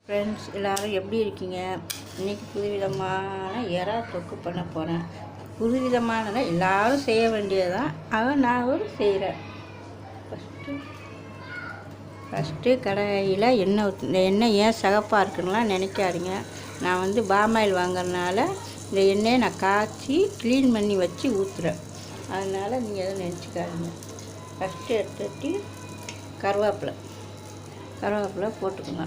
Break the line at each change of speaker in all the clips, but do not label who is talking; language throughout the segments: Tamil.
ஃப்ரெண்ட்ஸ் எல்லோரும் எப்படி இருக்கீங்க? இன்றைக்கி புதுவிதமான எறா தொக்கு பண்ண போகிறேன். புதுவிதமானதை எல்லோரும் செய்ய வேண்டியதுதான். நான் ஒரு செய்கிறேன். ஃபஸ்ட்டு கடாயில் எண்ணெய் ஊற்றி, இந்த எண்ணெய் ஏன் சிகப்பாக இருக்குன்னுலாம் நினைக்காதீங்க. நான் பாமாயில் வாங்குறதுனால இந்த எண்ணெயை நான் காய்ச்சி க்ளீன் பண்ணி வச்சு ஊற்றுறேன். அதனால் நீங்கள் எதுவும் நினச்சிக்காதீங்க. ஃபஸ்ட்டு எடுத்துட்டு கருவேப்பிலை போட்டுக்கோங்க.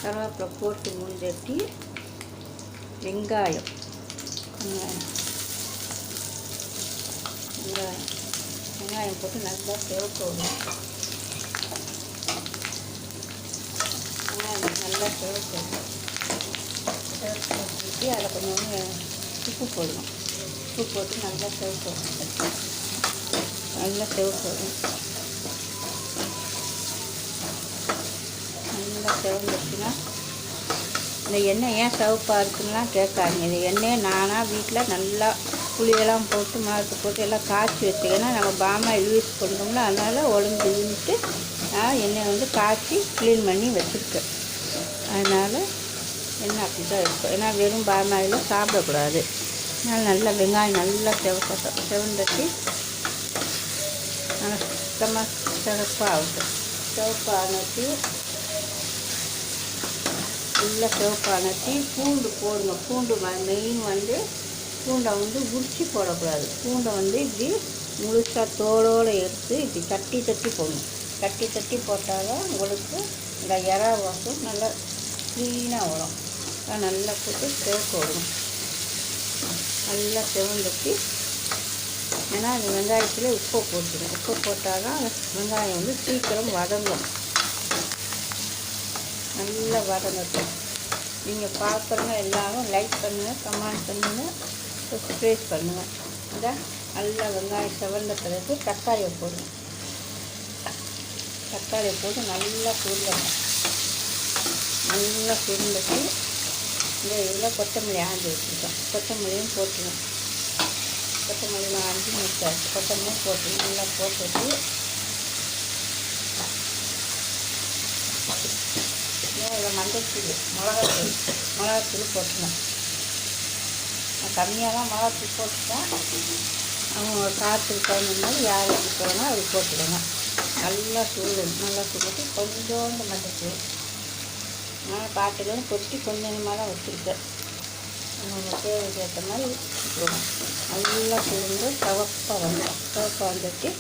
கருவேப்பிலை போட்டு மூஞ்சட்டி வெங்காயம் போட்டு நல்லா செவக்க விடணும். வெங்காயம் நல்லா செவக்க ஊற்றி அதில் கொஞ்சம் உப்பு போடணும். உப்பு போட்டு நல்லா செவக்க விடணும். நல்லா செவக்க விடணும். நல்லா செவந்துச்சுன்னா, இந்த எண்ணெய் ஏன் சிவப்பாக இருக்குன்னா கேட்காதீங்க. இந்த எண்ணெயை நானாக வீட்டில் நல்லா புளியெல்லாம் போட்டு மிளகு போட்டு எல்லாம் காய்ச்சி வச்சுக்கன்னா நம்ம பாமாயில் யூஸ் பண்ணுறோம்ல, அதனால் உடம்புன்ட்டு நான் எண்ணெய் காய்ச்சி க்ளீன் பண்ணி வச்சுருக்கேன். அதனால் எண்ணெய் அப்படி தான் இருக்கும். ஏன்னா வெறும் பாமாயில் சாப்பிடக்கூடாது. அதனால் நல்லா வெங்காயம் நல்லா செவந்துட்டு நல்லா சுத்தமாக சிவப்பாகட்டும். சிவப்பானது நல்லா சிவப்பானட்டி பூண்டு போடுங்க. பூண்டு மெயின் பூண்டை உரிச்சி போடக்கூடாது. பூண்டை இப்படி முழுசாக தோலோடு எடுத்து இப்படி தட்டி போடணும். தட்டி போட்டால் தான் உங்களுக்கு இந்த எறா வாசம் நல்லா க்ளீனாக வரும். நல்லா போட்டு சிவக்க விடணும். நல்லா சிவந்துட்டு, ஏன்னா அந்த வெங்காயத்தில் உப்பு போட்டுக்கணும். உப்பு போட்டால் தான் வெங்காயம் சீக்கிரம் வதங்கும். நல்லா வதங்கட்டும். நீங்கள் பார்க்குறவங்க எல்லாரும் லைக் பண்ணுங்கள், கமெண்ட் பண்ணுங்கள், சப்ஸ்கிரைப் பண்ணுங்கள். இந்த நல்லா வெங்காயம் செவந்த பிறகு தக்காளியை போடணும். தக்காளியை போட்டு நல்லா சுருங்கணும். நல்லா சுருந்துட்டு இந்த இதில் கொத்தமல்லி ஆஞ்சி வச்சுருக்கோம். கொத்தமல்லியும் போட்டுணும். கொத்தமல்லி நான் 5 நிமிஷம் கொத்தமல்லியும் போட்டு நல்லா போட்டுட்டு இதில் மஞ்சள்தூள் மிளகாத்தூள் போட்டுக்கணும். நான் கம்மியாக தான் மிளகாத்தூள் போட்டுட்டேன். அவங்க காற்றுக்கு தகுந்த மாதிரி யார் எப்படி போடணும் அது போட்டுடுங்க. நல்லா சுருட்டு கொஞ்சோண்டு மஞ்சள்தூள் நான் காட்டுகளும் கொட்டி கொஞ்சமாக தான் வச்சுருக்கேன். நம்ம தேவைக்கு ஏற்ற மாதிரி போடணும். நல்லா சுருண்டு சிவப்பாக வந்துட்டு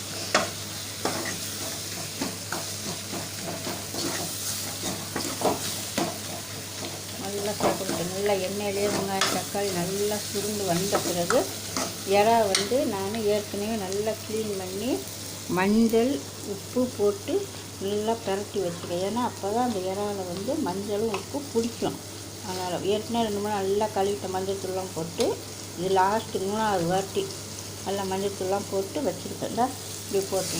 நல்லா சாப்பிட்டு நல்லா எண்ணெயிலே வெங்காயம் தக்காளி நல்லா சுருண்டு வந்த பிறகு எறா நான் ஏற்கனவே நல்லா க்ளீன் பண்ணி மஞ்சள் உப்பு போட்டு நல்லா பரட்டி வச்சுருக்கேன். ஏன்னா அப்போ தான் அந்த இறாவில் மஞ்சளும் உப்பு பிடிக்கும். அதனால் ஏற்கனவே 2 மணி நல்லா கழுவிட்ட மஞ்சள் தூள்லாம் போட்டு இது லாஸ்ட்டு 3ஆவது வாட்டி நல்லா மஞ்சள் தூள்லாம் போட்டு வச்சுருக்கேன். தான் இப்படி போட்டு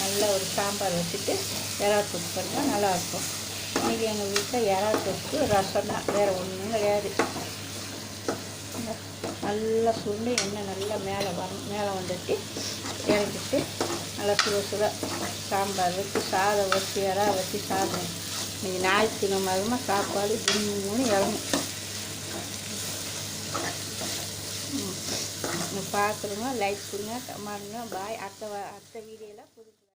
நல்லா ஒரு சாம்பார் வச்சுட்டு எறா தொக்கு பண்ணால் நல்லாயிருக்கும். இன்றைக்கி எங்கள் வீட்டில் எறா தொக்கு ரசம் தான், வேறு ஒன்றும் கிடையாது. நல்லா சுருண்டு எண்ணெய் நல்லா மேலே வந்துட்டு இறக்கிட்டு நல்லா சுட சாம்பார் வச்சு சாதம் வச்சு எறா வச்சு சாதம். இன்றைக்கி ஞாயிற்றுக்கிழமை சாப்பாடு 3 இறங்கும். பார்க்குறவங்க லைக் பண்ணுங்கள், கமெண்ட் பண்ணுங்கள். பாய். அடுத்த வீடியோவில் புது